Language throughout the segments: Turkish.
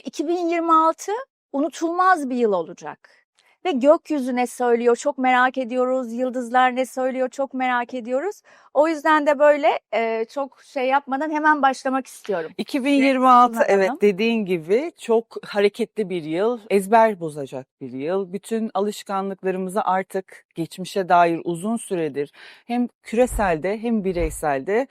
2026 unutulmaz bir yıl olacak. Ve gökyüzü ne söylüyor çok merak ediyoruz. Yıldızlar ne söylüyor çok merak ediyoruz. O yüzden de böyle çok şey yapmadan hemen başlamak istiyorum. 2026 Pınar evet Hanım. dediğin gibi çok hareketli bir yıl, ezber bozacak bir yıl. Bütün alışkanlıklarımızı artık geçmişe dair uzun süredir hem küreselde hem bireyselde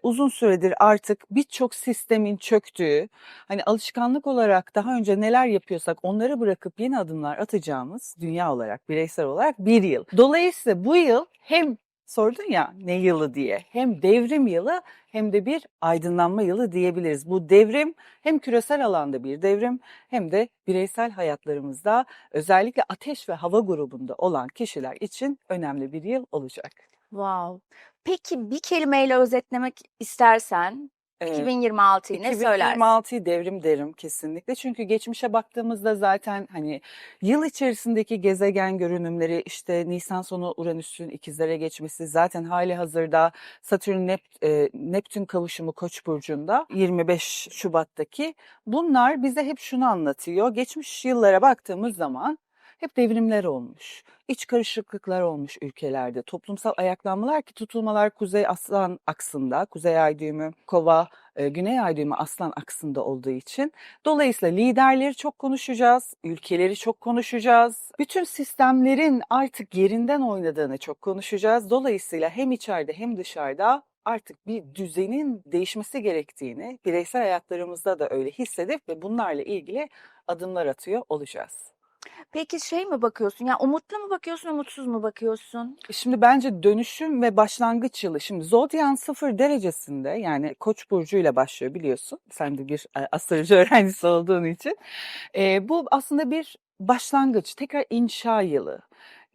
uzun süredir artık birçok sistemin çöktüğü, hani alışkanlık olarak daha önce neler yapıyorsak onları bırakıp yeni adımlar atacağımız dünya olarak, bireysel olarak bir yıl. Dolayısıyla bu yıl hem sordun ya ne yılı diye, hem devrim yılı hem de bir aydınlanma yılı diyebiliriz. Bu devrim hem küresel alanda bir devrim hem de bireysel hayatlarımızda özellikle ateş ve hava grubunda olan kişiler için önemli bir yıl olacak. Wow. Peki bir kelimeyle özetlemek istersen Ee, 2026'yı ne söylersin? 2026'yı devrim derim kesinlikle. Çünkü geçmişe baktığımızda zaten hani yıl içerisindeki gezegen görünümleri işte Nisan sonu Uranüs'ün ikizlere geçmesi zaten hali hazırda Neptün kavuşumu Koç burcunda 25 Şubat'taki bunlar bize hep şunu anlatıyor. Geçmiş yıllara baktığımız zaman hep devrimler olmuş. İç karışıklıklar olmuş ülkelerde. Toplumsal ayaklanmalar ki tutulmalar Kuzey Aslan aksında, Kuzey Ay düğümü Kova, Güney Ay düğümü Aslan aksında olduğu için. Dolayısıyla liderleri çok konuşacağız, ülkeleri çok konuşacağız. Bütün sistemlerin artık yerinden oynadığını çok konuşacağız. Dolayısıyla hem içeride hem dışarıda artık bir düzenin değişmesi gerektiğini bireysel hayatlarımızda da öyle hissedip ve bunlarla ilgili adımlar atıyor olacağız. Peki şey mi bakıyorsun? Ya umutlu mu bakıyorsun, umutsuz mu bakıyorsun? Şimdi bence dönüşüm ve başlangıç yılı. Şimdi Zodyan 0 derecesinde yani Koç burcuyla başlıyor biliyorsun. Sen de bir astroloji öğrencisi olduğun için. Bu aslında bir başlangıç, tekrar inşa yılı.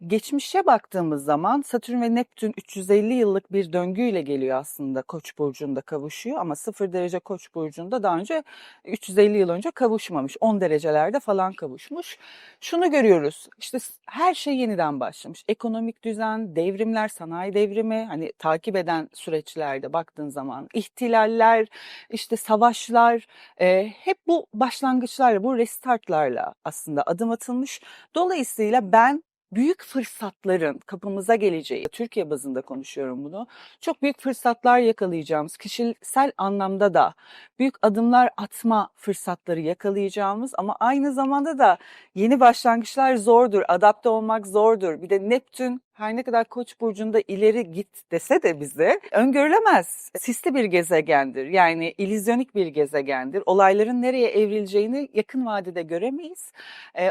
Geçmişe baktığımız zaman Satürn ve Neptün 350 yıllık bir döngüyle geliyor aslında Koç burcunda kavuşuyor ama 0 derece Koç burcunda daha önce 350 yıl önce kavuşmamış. 10 derecelerde falan kavuşmuş. Şunu görüyoruz. İşte her şey yeniden başlamış. Ekonomik düzen, devrimler, sanayi devrimi hani takip eden süreçlerde baktığın zaman ihtilaller, işte savaşlar hep bu başlangıçlarla, bu restartlarla aslında adım atılmış. Dolayısıyla ben büyük fırsatların kapımıza geleceği, Türkiye bazında konuşuyorum bunu, çok büyük fırsatlar yakalayacağımız, kişisel anlamda da büyük adımlar atma fırsatları yakalayacağımız ama aynı zamanda da yeni başlangıçlar zordur, adapte olmak zordur. Bir de Neptün her ne kadar Koç burcunda ileri git dese de bize öngörülemez. Sisli bir gezegendir. Yani illüzyonik bir gezegendir. Olayların nereye evrileceğini yakın vadede göremeyiz.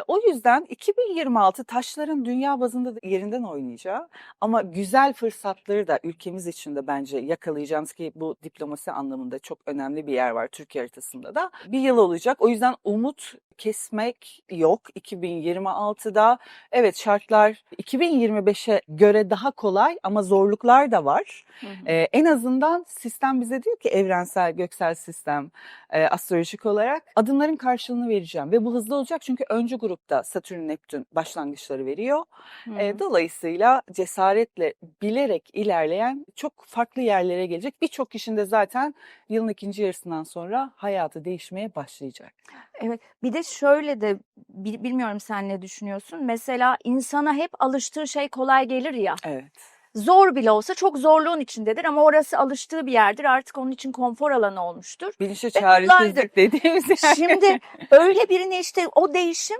O yüzden 2026 taşların dünya bazında da yerinden oynayacağı ama güzel fırsatları da ülkemiz için de bence yakalayacağımız ki bu diplomasi anlamında çok önemli bir yer var Türkiye haritasında da bir yıl olacak. O yüzden umut kesmek yok 2026'da. Evet şartlar 2025'e göre daha kolay ama zorluklar da var. Hı hı. En azından sistem bize diyor ki evrensel göksel sistem astrolojik olarak adımların karşılığını vereceğim ve bu hızlı olacak çünkü öncü grupta Satürn Neptün başlangıçları veriyor. Hı hı. Dolayısıyla cesaretle bilerek ilerleyen çok farklı yerlere gelecek. Birçok kişinin de zaten yılın ikinci yarısından sonra hayatı değişmeye başlayacak. Evet. Bir de şöyle de bilmiyorum sen ne düşünüyorsun? Mesela insana hep alıştığı şey kolay gelir ya. Evet. Zor bile olsa çok zorluğun içindedir ama orası alıştığı bir yerdir. Artık onun için konfor alanı olmuştur Bilinçli ve kolaydır. çaresizlik dediğimiz yer. Şimdi öyle birine işte o değişim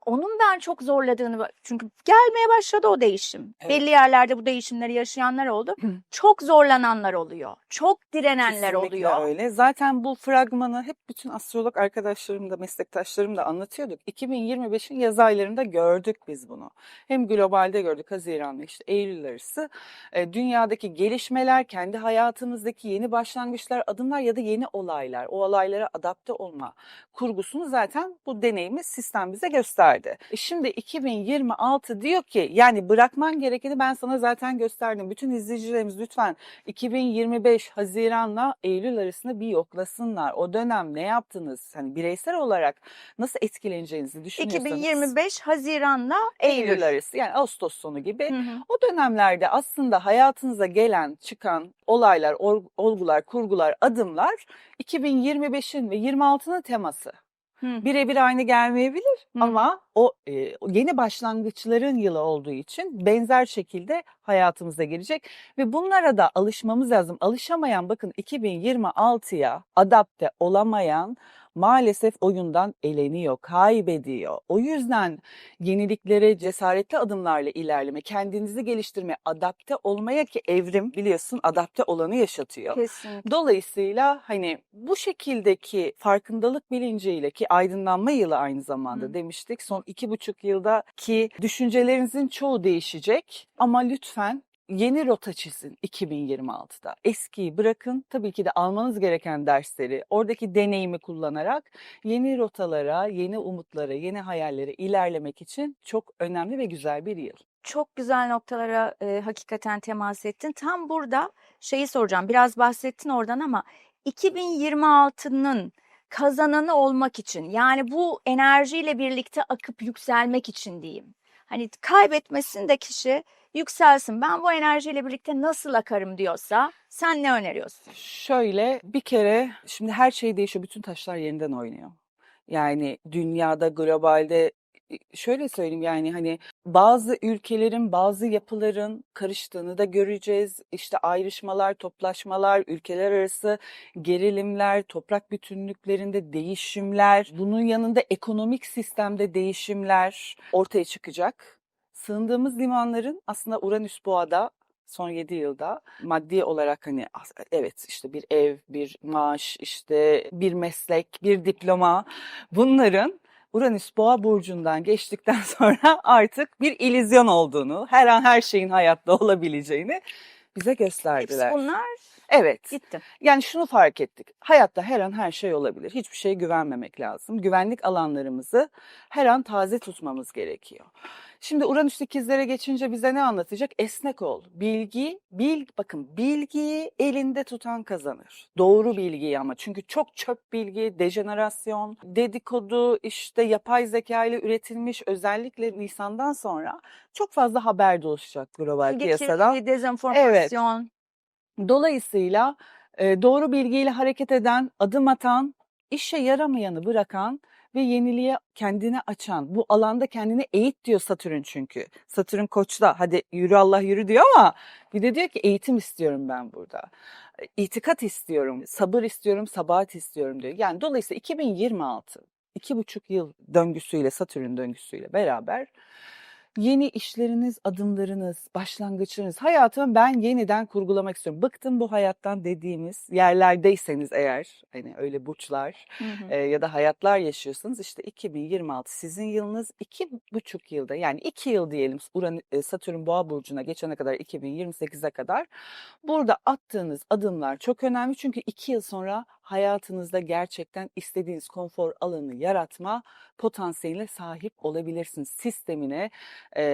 onun ben çok zorladığını çünkü gelmeye başladı o değişim. Evet. Belli yerlerde bu değişimleri yaşayanlar oldu. Çok zorlananlar oluyor. Çok direnenler Kesinlikle oluyor. öyle. Zaten bu fragmanı hep bütün astrolog arkadaşlarım da meslektaşlarım da anlatıyorduk. 2025'in yaz aylarında gördük biz bunu. Hem globalde gördük Haziran'la işte Eylül arası. Dünyadaki gelişmeler, kendi hayatımızdaki yeni başlangıçlar, adımlar ya da yeni olaylar, o olaylara adapte olma kurgusunu zaten bu deneyimiz sistem bize gösterdi. Şimdi 2026 diyor ki yani bırakman gerekeni ben sana zaten gösterdim. Bütün izleyicilerimiz lütfen 2025 Haziran'la Eylül arasında bir yoklasınlar. O dönem ne yaptınız? Hani bireysel olarak nasıl etkileneceğinizi düşünüyorsanız. 2025 Haziran'la Eylül. Arası yani Ağustos sonu gibi. Hı hı. O dönemlerde aslında hayatınıza gelen, çıkan olaylar, olgular, kurgular, adımlar 2025'in ve 26'nın teması. Hı. Birebir aynı gelmeyebilir Hı. ama o yeni başlangıçların yılı olduğu için benzer şekilde hayatımıza girecek ve bunlara da alışmamız lazım. Alışamayan, bakın 2026'ya adapte olamayan maalesef oyundan eleniyor, kaybediyor. O yüzden yeniliklere cesaretli adımlarla ilerleme, kendinizi geliştirme, adapte olmaya, ki evrim biliyorsun adapte olanı yaşatıyor. Kesinlikle. Dolayısıyla hani bu şekildeki farkındalık bilinciyle, ki aydınlanma yılı aynı zamanda Hı. demiştik. Son 2,5 yıldaki düşüncelerinizin çoğu değişecek ama lütfen yeni rota çizin 2026'da. Eskiyi bırakın. Tabii ki de almanız gereken dersleri, oradaki deneyimi kullanarak yeni rotalara, yeni umutlara, yeni hayallere ilerlemek için çok önemli ve güzel bir yıl. Çok güzel noktalara hakikaten temas ettin. Tam burada şeyi soracağım. Biraz bahsettin oradan ama 2026'nın kazananı olmak için, yani bu enerjiyle birlikte akıp yükselmek için diyeyim. Hani kaybetmesin de kişi, yükselsin. Ben bu enerjiyle birlikte nasıl akarım diyorsa sen ne öneriyorsun? Şöyle bir kere, şimdi her şey değişiyor. Bütün taşlar yerinden oynuyor. Yani dünyada, globalde, şöyle söyleyeyim, yani hani bazı ülkelerin, bazı yapıların karıştığını da göreceğiz. İşte ayrışmalar, toplaşmalar, ülkeler arası gerilimler, toprak bütünlüklerinde değişimler, bunun yanında ekonomik sistemde değişimler ortaya çıkacak. Sığındığımız limanların aslında Uranüs Boğa'da son 7 yılda maddi olarak, hani evet, işte bir ev, bir maaş, işte bir meslek, bir diploma, bunların Uranüs Boğa burcundan geçtikten sonra artık bir illüzyon olduğunu, her an her şeyin hayatta olabileceğini bize Hepsi gösterdiler. bunlar Evet. gitti. Yani şunu fark ettik. Hayatta her an her şey olabilir. Hiçbir şeye güvenmemek lazım. Güvenlik alanlarımızı her an taze tutmamız gerekiyor. Şimdi Uranüs ikizlere geçince bize ne anlatacak? Esnek ol. Bakın, bilgiyi elinde tutan kazanır. Doğru bilgiyi ama. Çünkü çok çöp bilgi, dejenerasyon, dedikodu, işte yapay zeka ile üretilmiş, özellikle Nisan'dan sonra çok fazla haber dolaşacak global Bilgi piyasadan. kirliliği, Evet. dezenformasyon. Dolayısıyla doğru bilgiyle hareket eden, adım atan, işe yaramayanı bırakan ve yeniliğe kendini açan, bu alanda kendini eğit diyor Satürn çünkü. Satürn Koç'ta, hadi yürü Allah yürü diyor ama bir de diyor ki eğitim istiyorum ben burada. İtikat istiyorum, sabır istiyorum, sabahat istiyorum diyor. Yani dolayısıyla 2026, 2,5 yıl döngüsüyle, Satürn döngüsüyle beraber yeni işleriniz, adımlarınız, başlangıçlarınız, hayatımı ben yeniden kurgulamak istiyorum. Bıktım bu hayattan dediğimiz yerlerdeyseniz eğer, hani öyle burçlar Hı hı. ya da hayatlar yaşıyorsanız, işte 2026 sizin yılınız. 2,5 yılda, yani 2 yıl diyelim, Satürn Boğa burcuna geçene kadar, 2028'e kadar burada attığınız adımlar çok önemli. Çünkü 2 yıl sonra hayatınızda gerçekten istediğiniz konfor alanı yaratma potansiyeline sahip olabilirsiniz. Sistemine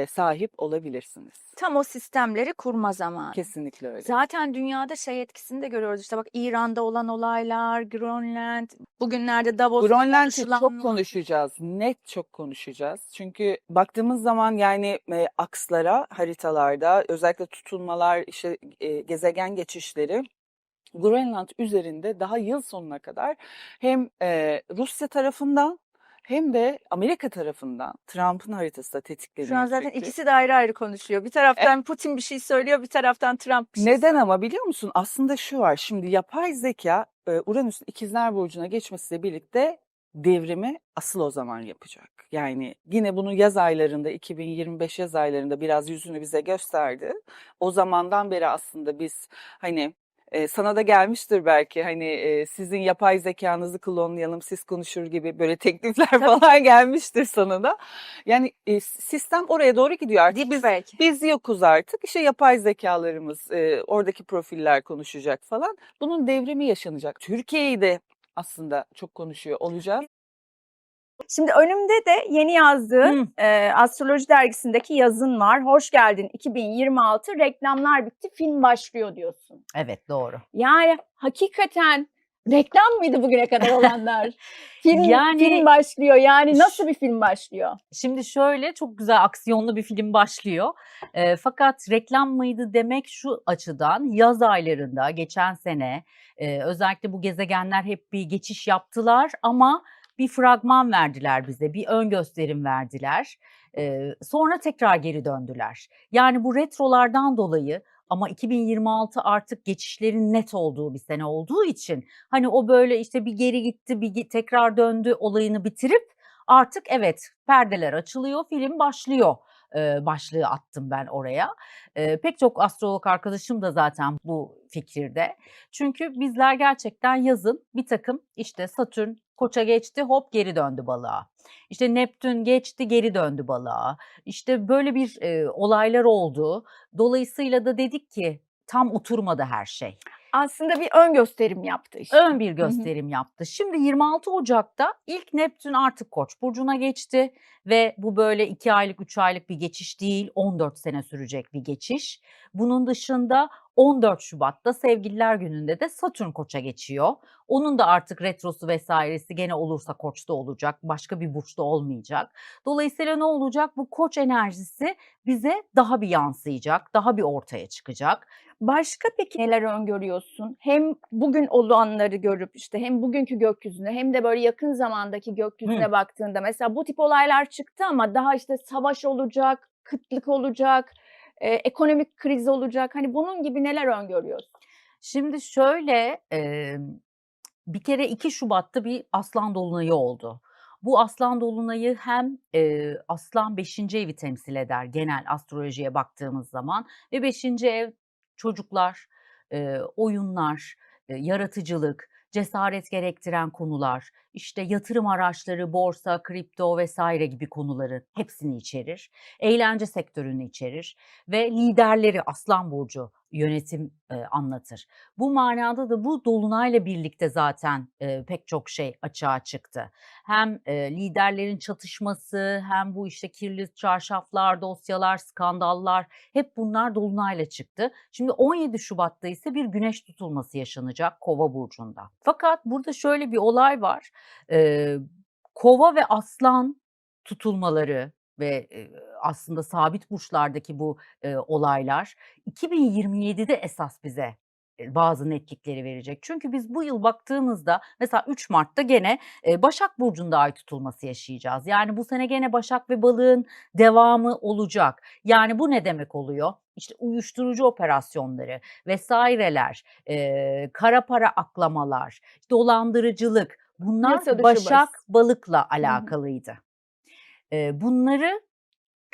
sahip olabilirsiniz. Tam o sistemleri kurma zamanı. Kesinlikle öyle. Zaten dünyada şey etkisini de görüyoruz. İşte bak, İran'da olan olaylar, Grönland, bugünlerde Davos'ta Grönland'i çok konuşulanlar. konuşacağız. Net çok konuşacağız. Çünkü baktığımız zaman, yani akslara, haritalarda özellikle tutulmalar, işte gezegen geçişleri Grönland üzerinde daha yıl sonuna kadar hem Rusya tarafından hem de Amerika tarafından, Trump'ın haritası da Şu an tetikleniyor zaten çünkü. ikisi de ayrı ayrı konuşuyor. Bir taraftan Putin bir şey söylüyor, bir taraftan Trump bir şey Neden söylüyor. ama biliyor musun? Aslında şu var. Şimdi yapay zeka Uranüs'ün İkizler Burcu'na geçmesiyle birlikte devrimi asıl o zaman yapacak. Yani yine bunu yaz aylarında, 2025 yaz aylarında biraz yüzünü bize gösterdi. O zamandan beri aslında biz, hani sana da gelmiştir belki, hani sizin yapay zekanızı klonlayalım, siz konuşur gibi böyle teklifler falan gelmiştir sana da. Yani sistem oraya doğru gidiyor artık. Deepfake. Biz yokuz artık. İşte yapay zekalarımız, oradaki profiller konuşacak falan. Bunun devrimi yaşanacak. Türkiye'yi de aslında çok konuşuyor olacağız. Şimdi önümde de yeni yazdığın Astroloji Dergisi'ndeki yazın var. Hoş geldin 2026, reklamlar bitti, film başlıyor diyorsun. Evet, doğru. Yani hakikaten reklam mıydı bugüne kadar olanlar? Film Yani başlıyor. Yani nasıl bir film başlıyor? şimdi şöyle, çok güzel aksiyonlu bir film başlıyor. Fakat reklam mıydı demek şu açıdan: yaz aylarında geçen sene özellikle bu gezegenler hep bir geçiş yaptılar ama bir fragman verdiler bize, bir ön gösterim verdiler. Sonra tekrar geri döndüler. Yani bu retrolardan dolayı ama 2026 artık geçişlerin net olduğu bir sene olduğu için hani o böyle işte bir geri gitti, tekrar döndü olayını bitirip artık evet perdeler açılıyor, film başlıyor başlığı attım ben oraya. Pek çok astrolog arkadaşım da zaten bu fikirde. Çünkü bizler gerçekten yazın bir takım işte Satürn Koça geçti, hop geri döndü Balığa. İşte Neptün geçti, geri döndü Balığa. İşte böyle bir olaylar oldu. Dolayısıyla da dedik ki tam oturmadı her şey. Aslında bir ön gösterim yaptı işte. Ön bir gösterim yaptı. Şimdi 26 Ocak'ta ilk Neptün artık Koç burcuna geçti ve bu böyle 2 aylık 3 aylık bir geçiş değil, 14 sene sürecek bir geçiş. Bunun dışında 14 Şubat'ta Sevgililer Günü'nde de Satürn Koç'a geçiyor. Onun da artık retrosu vesairesi gene olursa Koç'ta olacak, başka bir burçta olmayacak. Dolayısıyla ne olacak? Bu Koç enerjisi bize daha bir yansıyacak, daha bir ortaya çıkacak. Başka peki neler öngörüyorsun? Hem bugün olanları görüp işte hem bugünkü gökyüzüne hem de böyle yakın zamandaki gökyüzüne baktığında mesela bu tip olaylar çıktı ama daha işte savaş olacak, kıtlık olacak, ekonomik kriz olacak. Hani bunun gibi neler öngörüyorsun? Şimdi şöyle, bir kere 2 Şubat'ta bir Aslan dolunayı oldu. Bu Aslan dolunayı hem, Aslan 5. evi temsil eder genel astrolojiye baktığımız zaman ve 5. ev çocuklar, oyunlar, yaratıcılık, cesaret gerektiren konular, işte yatırım araçları, borsa, kripto vesaire gibi konuların hepsini içerir. Eğlence sektörünü içerir ve liderleri Aslan burcu yönetim, anlatır. Bu manada da bu dolunayla birlikte zaten, pek çok şey açığa çıktı. Hem, liderlerin çatışması hem bu işte kirli çarşaflar, dosyalar, skandallar hep bunlar dolunayla çıktı. Şimdi 17 Şubat'ta ise bir güneş tutulması yaşanacak Kova burcunda. Fakat burada şöyle bir olay var. Eee, Kova ve Aslan tutulmaları ve, aslında sabit burçlardaki bu, olaylar 2027'de esas bize, bazı netlikleri verecek. Çünkü biz bu yıl baktığımızda mesela 3 Mart'ta gene, Başak Burcu'nda ay tutulması yaşayacağız. Yani bu sene gene Başak ve Balığın devamı olacak. Yani bu ne demek oluyor? İşte uyuşturucu operasyonları vesaireler, kara para aklamalar, dolandırıcılık bunlar Yasa dışı bahis. Başak Balık'la Hı hı. alakalıydı. Bunları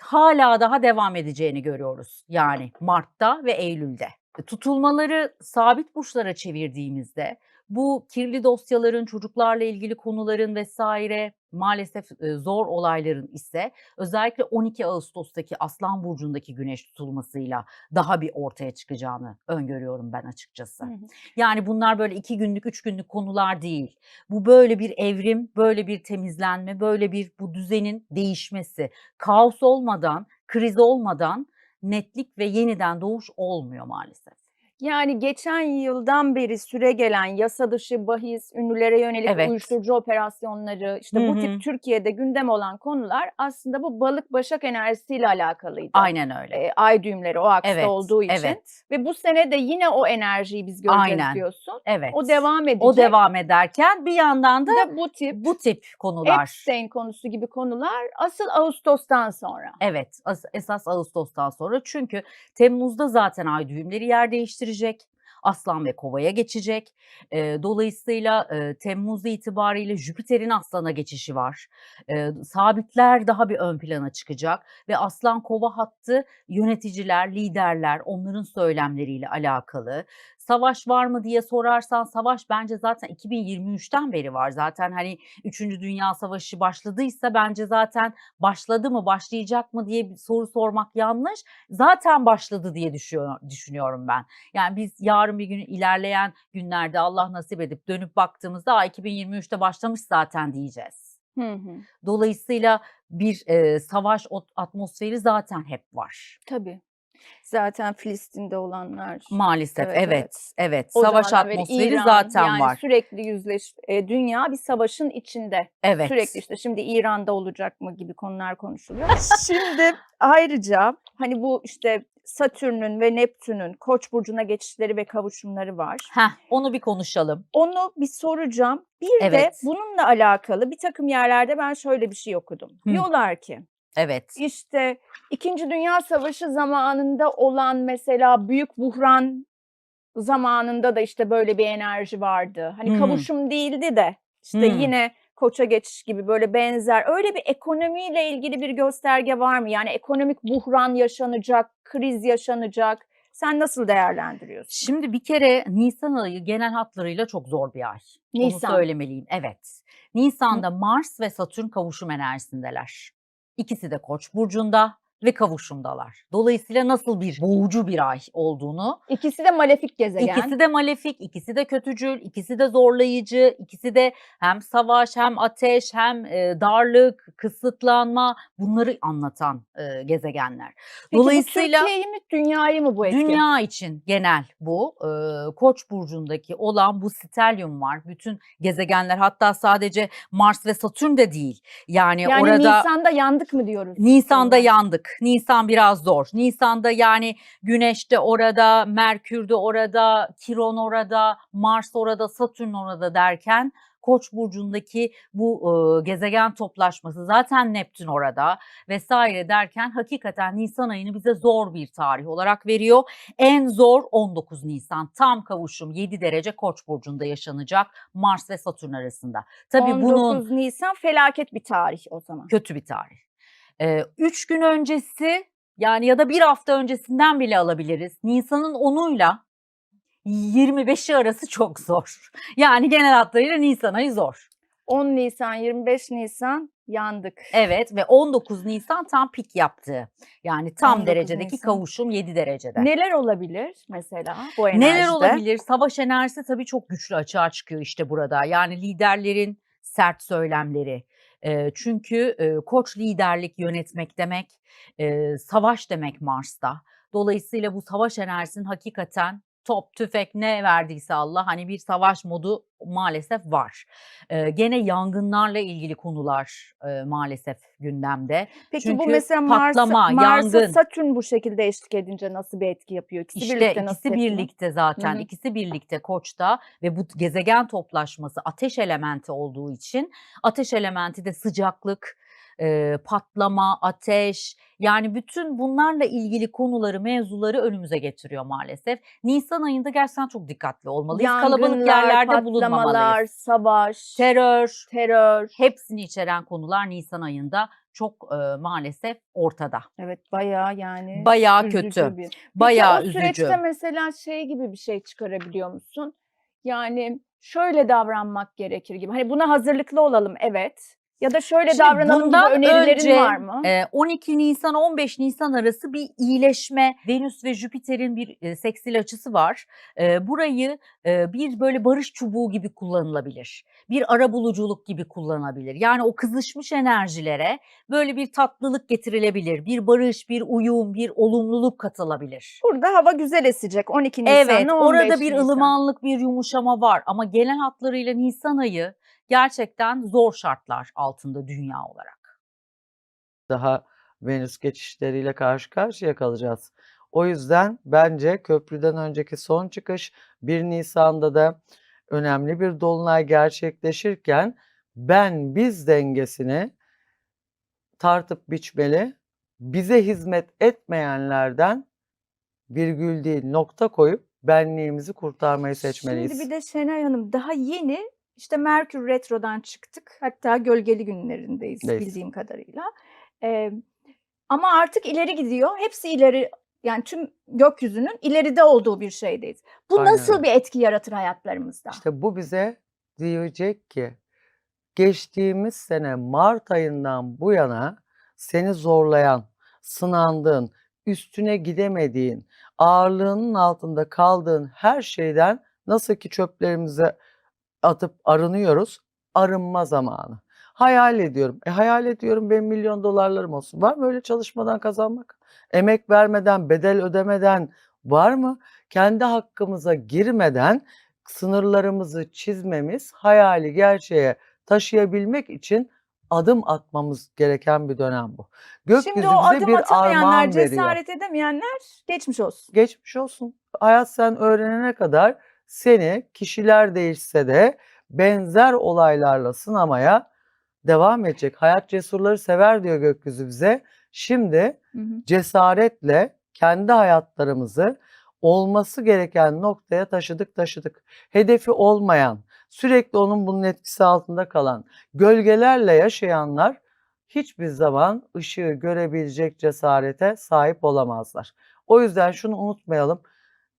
hâlâ daha devam edeceğini görüyoruz. Yani Mart'ta ve Eylül'de. Tutulmaları sabit burçlara çevirdiğimizde bu kirli dosyaların, çocuklarla ilgili konuların vesaire maalesef, zor olayların ise özellikle 12 Ağustos'taki Aslan burcundaki güneş tutulmasıyla daha bir ortaya çıkacağını öngörüyorum ben açıkçası. Hı hı. Yani bunlar böyle 2 günlük, 3 günlük konular değil. Bu böyle bir evrim, böyle bir temizlenme, böyle bir bu düzenin değişmesi. Kaos olmadan, kriz olmadan netlik ve yeniden doğuş olmuyor maalesef. Yani geçen yıldan beri süregelen yasa dışı bahis, ünlülere yönelik Evet. uyuşturucu operasyonları, işte Hı bu hı. tip Türkiye'de gündem olan konular aslında bu balık başak enerjisiyle alakalıydı. Aynen öyle. Ay düğümleri o aksta Evet, olduğu için evet. ve bu sene de yine o enerjiyi biz göreceğiz Aynen. diyorsun. Evet. O devam edecek. O devam ederken bir yandan da Bir de bu tip konular. Epstein konusu gibi konular asıl Ağustos'tan sonra. Evet, esas Ağustos'tan sonra çünkü Temmuz'da zaten ay düğümleri yer değiştirecek. Aslan ve Kova'ya geçecek. Dolayısıyla, Temmuz itibariyle Jüpiter'in Aslan'a geçişi var. Sabitler daha bir ön plana çıkacak ve Aslan Kova hattı yöneticiler, liderler, onların söylemleriyle alakalı. Savaş var mı diye sorarsan savaş bence zaten 2023'ten beri var. Zaten hani 3. Dünya Savaşı başladıysa bence zaten başladı mı, başlayacak mı diye bir soru sormak yanlış. Zaten başladı diye düşünüyorum ben. Yani biz yarın bir gün ilerleyen günlerde Allah nasip edip dönüp baktığımızda 2023'te başlamış zaten diyeceğiz. Hı hı. Dolayısıyla bir, savaş atmosferi zaten hep var. Tabii. Zaten Filistin'de olanlar. Maalesef Evet, evet. evet. O Savaş zamandan beri atmosferi İran, zaten yani var. sürekli dünya bir savaşın içinde. Evet. Sürekli işte şimdi İran'da olacak mı gibi konular konuşuluyor. Şimdi ayrıca hani bu işte Satürn'ün ve Neptün'ün Koç burcuna geçişleri ve kavuşumları var. Onu bir konuşalım. Onu bir soracağım. Bir de Evet. bununla alakalı bir takım yerlerde ben şöyle bir şey okudum. Hı. Diyorlar ki Evet. işte 2. Dünya Savaşı zamanında olan mesela büyük buhran zamanında da işte böyle bir enerji vardı. Hani kavuşum değildi de işte yine Koç'a geçiş gibi böyle benzer. Öyle bir ekonomiyle ilgili bir gösterge var mı? Yani ekonomik buhran yaşanacak, kriz yaşanacak. Sen nasıl değerlendiriyorsun? Şimdi bir kere Nisan ayı genel hatlarıyla çok zor bir ay. Onu Nisan. söylemeliyim. Evet. Nisan'da Mars ve Satürn kavuşum enerjisindeler. İkisi de Koç burcunda ve kavuşumdalar. Dolayısıyla nasıl bir boğucu bir ay olduğunu, İkisi de malefik gezegen. İkisi de malefik, ikisi de kötücül, ikisi de zorlayıcı, ikisi de hem savaş, hem ateş, hem darlık, kısıtlanma, bunları anlatan gezegenler. Peki Dolayısıyla bu Türkiye'yi mi, dünyayı mı bu etki? dünya için genel bu. Koç burcundaki olan bu stelyum var. Bütün gezegenler, hatta sadece Mars ve Satürn de değil. Yani orada Nisan'da yandık mı diyoruz? Nisan'da Onlar. yandık. Nisan biraz zor. Nisan'da yani Güneş de orada, Merkür de orada, Kiron orada, Mars orada, Satürn orada derken Koç burcundaki bu gezegen toplaşması, zaten Neptün orada vesaire derken hakikaten Nisan ayını bize zor bir tarih olarak veriyor. En zor 19 Nisan, tam kavuşum 7 derece Koç burcunda yaşanacak Mars ve Satürn arasında. Tabii 19 bunun Nisan felaket bir tarih o zaman. kötü bir tarih. 3 gün öncesi, yani ya da 1 hafta öncesinden bile alabiliriz. Nisan'ın 10'uyla 25'i arası çok zor. Yani genel hatlarıyla Nisan ayı zor. 10 Nisan, 25 Nisan yandık. Evet ve 19 Nisan tam pik yaptığı. Yani tam 19 derecedeki Nisan. kavuşum 7 derecede. Neler olabilir mesela bu enerjide? Neler olabilir? Savaş enerjisi tabii çok güçlü açığa çıkıyor işte burada. Yani liderlerin sert söylemleri. Çünkü Koç liderlik, yönetmek demek, savaş demek Mars'ta. Dolayısıyla bu savaş enerjisinin hakikaten top, tüfek ne verdiyse Allah, hani bir savaş modu maalesef var. Gene yangınlarla ilgili konular maalesef gündemde. Peki Çünkü bu mesela patlama, Mars'a yangın. Satürn bu şekilde eşlik edince nasıl bir etki yapıyor? İkisi İşte birlikte nasıl ikisi tepki var? birlikte zaten, Hı hı. ikisi birlikte Koç'ta ve bu gezegen toplaşması ateş elementi olduğu için ateş elementi de sıcaklık, patlama, ateş, yani bütün bunlarla ilgili konuları, mevzuları önümüze getiriyor maalesef. Nisan ayında gerçekten çok dikkatli olmalıyız. Kalabalık Yangınlar, yerlerde patlamalar, bulunmamalıyız. savaş, Terör, hepsini içeren konular Nisan ayında çok maalesef ortada. Evet, bayağı yani Bayağı üzücü kötü, bir. Peki bayağı o süreçte üzücü. mesela şey gibi bir şey çıkarabiliyor musun? Yani şöyle davranmak gerekir gibi. Hani buna hazırlıklı olalım, evet. Ya da şöyle Şimdi davranalım gibi bundan önerilerin önce var mı? 12 Nisan 15 Nisan arası bir iyileşme, Venüs ve Jüpiter'in bir seksil açısı var. Burayı bir böyle barış çubuğu gibi kullanılabilir. Bir arabuluculuk gibi kullanılabilir. Yani o kızışmış enerjilere böyle bir tatlılık getirilebilir. Bir barış, bir uyum, bir olumluluk katılabilir. Burada hava güzel esecek 12 Nisan'la Evet, 15 orada bir Nisan. ılımanlık, bir yumuşama var ama genel hatlarıyla Nisan ayı gerçekten zor şartlar altında dünya olarak. Daha Venüs geçişleriyle karşı karşıya kalacağız. O yüzden bence köprüden önceki son çıkış 1 Nisan'da da önemli bir dolunay gerçekleşirken ben-biz dengesini tartıp biçmeli, bize hizmet etmeyenlerden virgül değil nokta koyup benliğimizi kurtarmayı seçmeliyiz. Şimdi bir de Şenay Hanım, daha yeni işte Merkür Retro'dan çıktık. Hatta gölgeli günlerindeyiz bildiğim kadarıyla. Ama artık ileri gidiyor. Hepsi ileri, yani tüm gökyüzünün ileride olduğu bir şeydeyiz. Bu Aynen nasıl öyle. bir etki yaratır hayatlarımızda? İşte bu bize diyecek ki geçtiğimiz sene Mart ayından bu yana seni zorlayan, sınandığın, üstüne gidemediğin, ağırlığının altında kaldığın her şeyden nasıl ki çöplerimizi atıp arınıyoruz, arınma zamanı. Hayal ediyorum. Hayal ediyorum benim milyon dolarlarım olsun. Var mı öyle çalışmadan kazanmak? Emek vermeden, bedel ödemeden var mı? Kendi hakkımıza girmeden sınırlarımızı çizmemiz, hayali gerçeğe taşıyabilmek için adım atmamız gereken bir dönem bu. Şimdi Gökyüzü o bize adım bir atamayanlar, armağan veriyor. cesaret edemeyenler geçmiş olsun. Geçmiş olsun. Hayat sen öğrenene kadar seni kişiler değişse de benzer olaylarla sınamaya devam edecek. Hayat cesurları sever diyor gökyüzü bize. Şimdi Hı hı. cesaretle kendi hayatlarımızı olması gereken noktaya taşıdık. Hedefi olmayan, sürekli onun bunun etkisi altında kalan, gölgelerle yaşayanlar hiçbir zaman ışığı görebilecek cesarete sahip olamazlar. O yüzden şunu unutmayalım.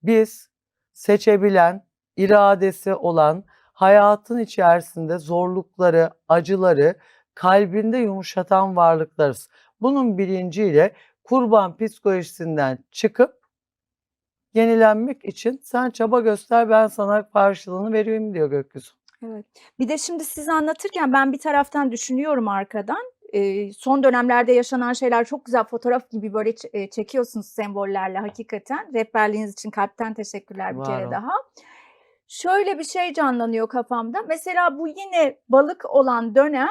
Biz seçebilen, iradesi olan, hayatın içerisinde zorlukları, acıları kalbinde yumuşatan varlıklarız. Bunun bilinciyle kurban psikolojisinden çıkıp yenilenmek için sen çaba göster, ben sana karşılığını vereyim diyor gökyüzü. Evet. Bir de şimdi siz anlatırken ben bir taraftan düşünüyorum arkadan. Son dönemlerde yaşanan şeyler çok güzel fotoğraf gibi böyle çekiyorsunuz sembollerle hakikaten. Rehberliğiniz için kalpten teşekkürler bir Var kere ol. daha. Şöyle bir şey canlanıyor kafamda. Mesela bu yine balık olan dönem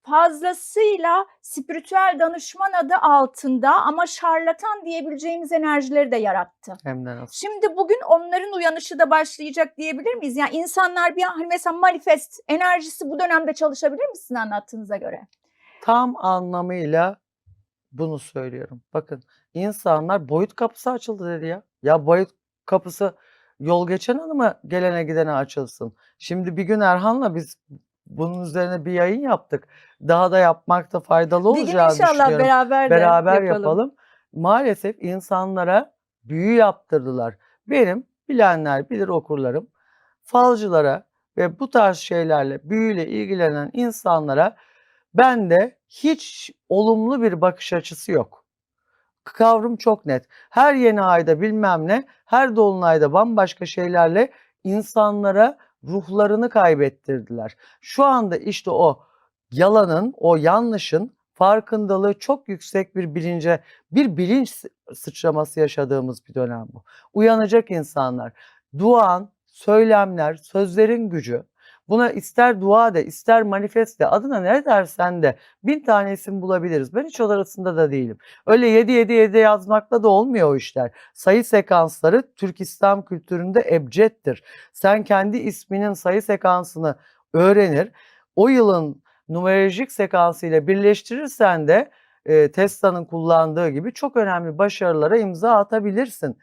fazlasıyla spiritüel danışman adı altında ama şarlatan diyebileceğimiz enerjileri de yarattı. Hem de nasıl. Şimdi bugün onların uyanışı da başlayacak diyebilir miyiz? Yani insanlar bir hani mesela manifest enerjisi bu dönemde çalışabilir mi sizin anlattığınıza göre? Tam anlamıyla bunu söylüyorum. Bakın insanlar boyut kapısı açıldı dedi ya. Ya boyut kapısı yol geçen hanıma gelene gidene açılsın. Şimdi bir gün Erhan'la biz bunun üzerine bir yayın yaptık. Daha da yapmakta faydalı Bir gün olacağını inşallah düşünüyorum. beraber de Beraber yapalım. yapalım. Maalesef insanlara büyü yaptırdılar. Benim bilenler bilir okurlarım. Falcılara ve bu tarz şeylerle, büyüyle ilgilenen insanlara bende hiç olumlu bir bakış açısı yok. Kavram çok net. Her yeni ayda bilmem ne, her dolunayda bambaşka şeylerle insanlara ruhlarını kaybettirdiler. Şu anda işte o yalanın, o yanlışın farkındalığı çok yüksek bir bilince, bir bilinç sıçraması yaşadığımız bir dönem bu. Uyanacak insanlar. Duan, söylemler, sözlerin gücü. Buna ister dua de, ister manifest de, adına ne dersen de 1000 tane isim bulabiliriz. Ben hiç o arasında da değilim. Öyle 7 yazmakla da olmuyor o işler. Sayı sekansları Türk İslam kültüründe ebceddir. Sen kendi isminin sayı sekansını öğrenir. O yılın numerolojik sekansıyla birleştirirsen de Tesla'nın kullandığı gibi çok önemli başarılara imza atabilirsin.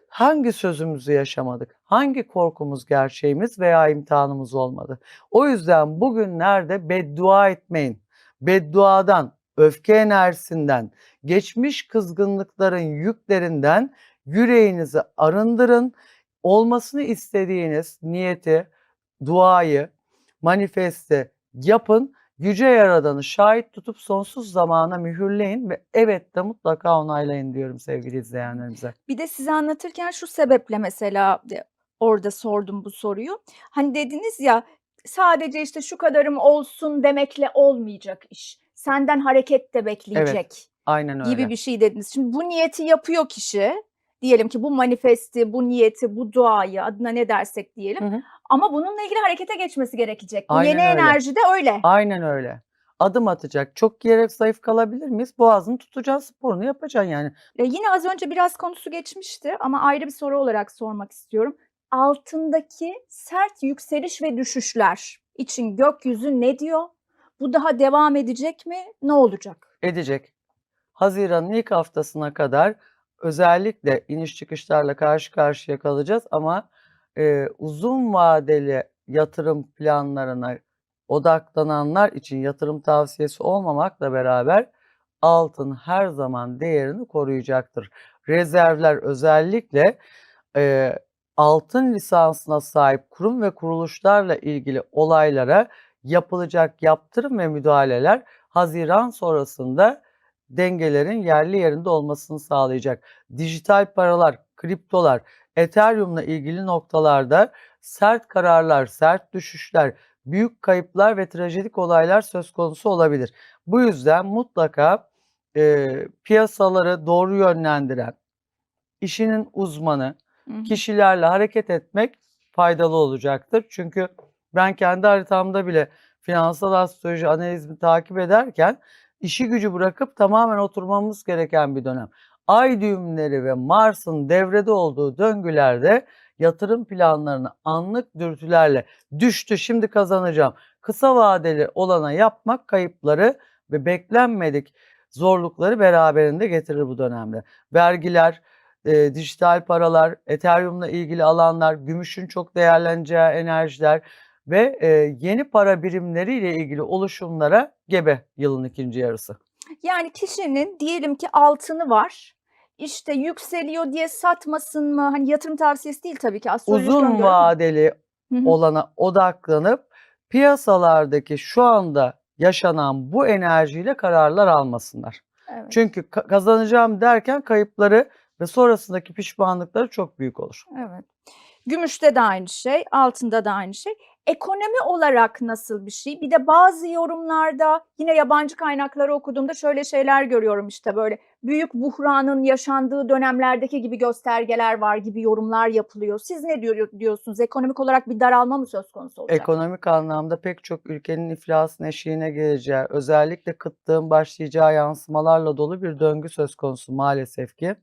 Hangi sözümüzü yaşamadık? Hangi korkumuz gerçeğimiz veya imtihanımız olmadı? O yüzden bugünlerde beddua etmeyin. Bedduadan, öfke enerjisinden, geçmiş kızgınlıkların yüklerinden yüreğinizi arındırın. Olmasını istediğiniz niyeti, duayı, manifesti yapın. Yüce Yaradan'ı şahit tutup sonsuz zamana mühürleyin ve evet de mutlaka onaylayın diyorum sevgili izleyenlerimize. Bir de size anlatırken şu sebeple mesela orada sordum bu soruyu. Hani dediniz ya sadece işte şu kadarım olsun demekle olmayacak iş. Senden hareket de bekleyecek Aynen gibi öyle. bir şey dediniz. Şimdi bu niyeti yapıyor kişi. Diyelim ki bu manifesti, bu niyeti, bu duayı adına ne dersek diyelim. Hı hı. Ama bununla ilgili harekete geçmesi gerekecek. Bu Aynen yeni öyle. enerji de öyle. Aynen öyle. Adım atacak. Çok giyerek zayıf kalabilir miyiz? Boğazını tutacaksın, sporunu yapacaksın yani. Yine az önce biraz konusu geçmişti ama ayrı bir soru olarak sormak istiyorum. Altındaki sert yükseliş ve düşüşler için gökyüzü ne diyor? Bu daha devam edecek mi? Ne olacak? Edecek. Haziran'ın ilk haftasına kadar özellikle iniş çıkışlarla karşı karşıya kalacağız ama uzun vadeli yatırım planlarına odaklananlar için yatırım tavsiyesi olmamakla beraber altın her zaman değerini koruyacaktır. Rezervler özellikle altın lisansına sahip kurum ve kuruluşlarla ilgili olaylara yapılacak yaptırım ve müdahaleler Haziran sonrasında dengelerin yerli yerinde olmasını sağlayacak. Dijital paralar, kriptolar, Ethereum'la ilgili noktalarda sert kararlar, sert düşüşler, büyük kayıplar ve trajedik olaylar söz konusu olabilir. Bu yüzden mutlaka piyasaları doğru yönlendiren, işinin uzmanı Hı hı. kişilerle hareket etmek faydalı olacaktır. Çünkü ben kendi haritamda bile finansal astroloji analizimi takip ederken işi gücü bırakıp tamamen oturmamız gereken bir dönem. Ay düğümleri ve Mars'ın devrede olduğu döngülerde yatırım planlarını anlık dürtülerle düştü şimdi kazanacağım, kısa vadeli olana yapmak kayıpları ve beklenmedik zorlukları beraberinde getirir bu dönemde. Vergiler, dijital paralar, Ethereum'la ilgili alanlar, gümüşün çok değerleneceği enerjiler ve yeni para birimleriyle ilgili oluşumlara gebe yılın ikinci yarısı. Yani kişinin diyelim ki altını var, işte yükseliyor diye satmasın mı? Hani yatırım tavsiyesi değil tabii ki, astrolojik Uzun öngörü. vadeli Hı hı. olana odaklanıp piyasalardaki şu anda yaşanan bu enerjiyle kararlar almasınlar. Evet. Çünkü kazanacağım derken kayıpları ve sonrasındaki pişmanlıkları çok büyük olur. Evet. Gümüşte de aynı şey, altında da aynı şey. Ekonomi olarak nasıl bir şey? Bir de bazı yorumlarda yine yabancı kaynakları okuduğumda şöyle şeyler görüyorum, işte böyle büyük buhranın yaşandığı dönemlerdeki gibi göstergeler var gibi yorumlar yapılıyor. Siz ne diyorsunuz? Ekonomik olarak bir daralma mı söz konusu olacak? Ekonomik anlamda pek çok ülkenin iflasın eşiğine geleceği, özellikle kıtlığın başlayacağı yansımalarla dolu bir döngü söz konusu maalesef ki.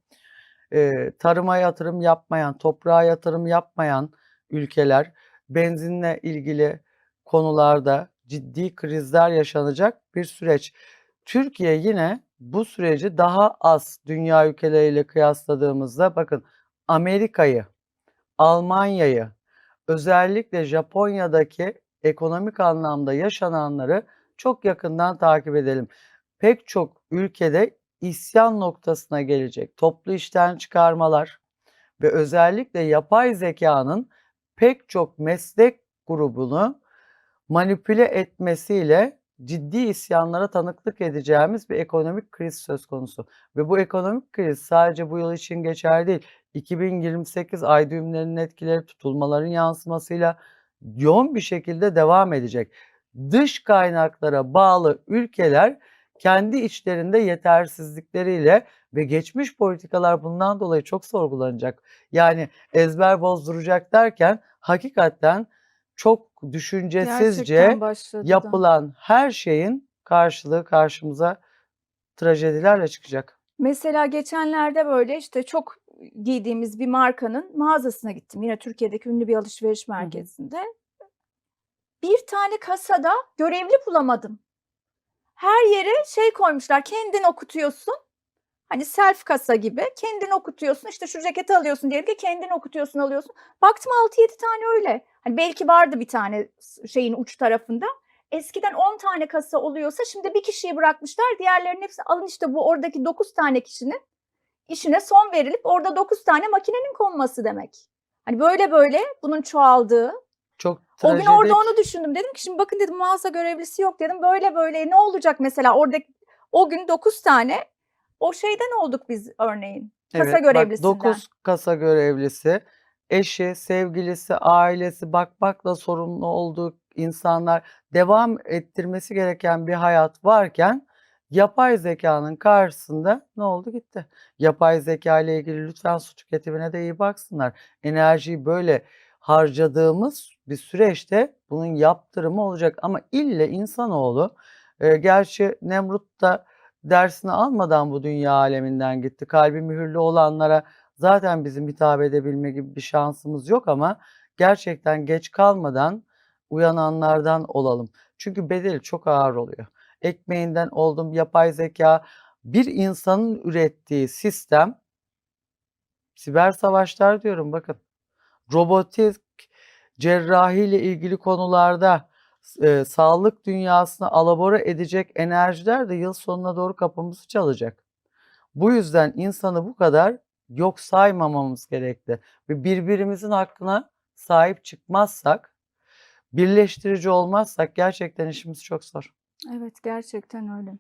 Tarıma yatırım yapmayan, toprağa yatırım yapmayan ülkeler benzinle ilgili konularda ciddi krizler yaşanacak bir süreç. Türkiye yine bu süreci daha az dünya ülkeleriyle kıyasladığımızda bakın Amerika'yı, Almanya'yı, özellikle Japonya'daki ekonomik anlamda yaşananları çok yakından takip edelim. Pek çok ülkede isyan noktasına gelecek toplu işten çıkarmalar ve özellikle yapay zekanın pek çok meslek grubunu manipüle etmesiyle ciddi isyanlara tanıklık edeceğimiz bir ekonomik kriz söz konusu. Ve bu ekonomik kriz sadece bu yıl için geçerli değil. 2028 ay düğümlerinin etkileri tutulmaların yansımasıyla yoğun bir şekilde devam edecek. Dış kaynaklara bağlı ülkeler kendi içlerinde yetersizlikleriyle ve geçmiş politikalar bundan dolayı çok sorgulanacak. Yani ezber bozduracak derken hakikaten çok düşüncesizce Gerçekten başladı da. yapılan her şeyin karşılığı karşımıza trajedilerle çıkacak. Mesela geçenlerde böyle işte çok giydiğimiz bir markanın mağazasına gittim. Yine Türkiye'deki ünlü bir alışveriş merkezinde. Bir tane kasada görevli bulamadım. Her yere şey koymuşlar, kendin okutuyorsun. Hani self kasa gibi kendin okutuyorsun, işte şu ceketi alıyorsun diyelim ki kendin okutuyorsun, alıyorsun. Baktım 6-7 tane öyle. Hani belki vardı bir tane şeyin uç tarafında. Eskiden 10 tane kasa oluyorsa şimdi bir kişiyi bırakmışlar. Diğerlerinin hepsi alın, işte bu oradaki 9 tane kişinin işine son verilip orada 9 tane makinenin konması demek. Hani böyle böyle bunun çoğaldığı. Çok O gün orada trajedik. onu düşündüm. Dedim ki şimdi bakın dedim, mağaza görevlisi yok dedim. Böyle böyle ne olacak mesela orada o gün 9 tane o şeyden olduk biz örneğin. Kasa Evet, bak görevlisinden. 9 kasa görevlisi, eşi, sevgilisi, ailesi, bakmakla sorumlu olduğu insanlar, devam ettirmesi gereken bir hayat varken yapay zekanın karşısında ne oldu gitti. Yapay zeka ile ilgili lütfen su tüketimine de iyi baksınlar. Enerjiyi böyle harcadığımız bir süreçte bunun yaptırımı olacak ama ille insanoğlu, gerçi Nemrut da dersini almadan bu dünya aleminden gitti. Kalbi mühürlü olanlara zaten bizim hitap edebilme gibi bir şansımız yok ama gerçekten geç kalmadan uyananlardan olalım. Çünkü bedeli çok ağır oluyor. Ekmeğinden oldum, yapay zeka, bir insanın ürettiği sistem, siber savaşlar diyorum bakın. Robotik, cerrahiyle ilgili konularda sağlık dünyasını alabora edecek enerjiler de yıl sonuna doğru kapımızı çalacak. Bu yüzden insanı bu kadar yok saymamamız gerekli ve birbirimizin hakkına sahip çıkmazsak, birleştirici olmazsak gerçekten işimiz çok zor. Evet, gerçekten öyle.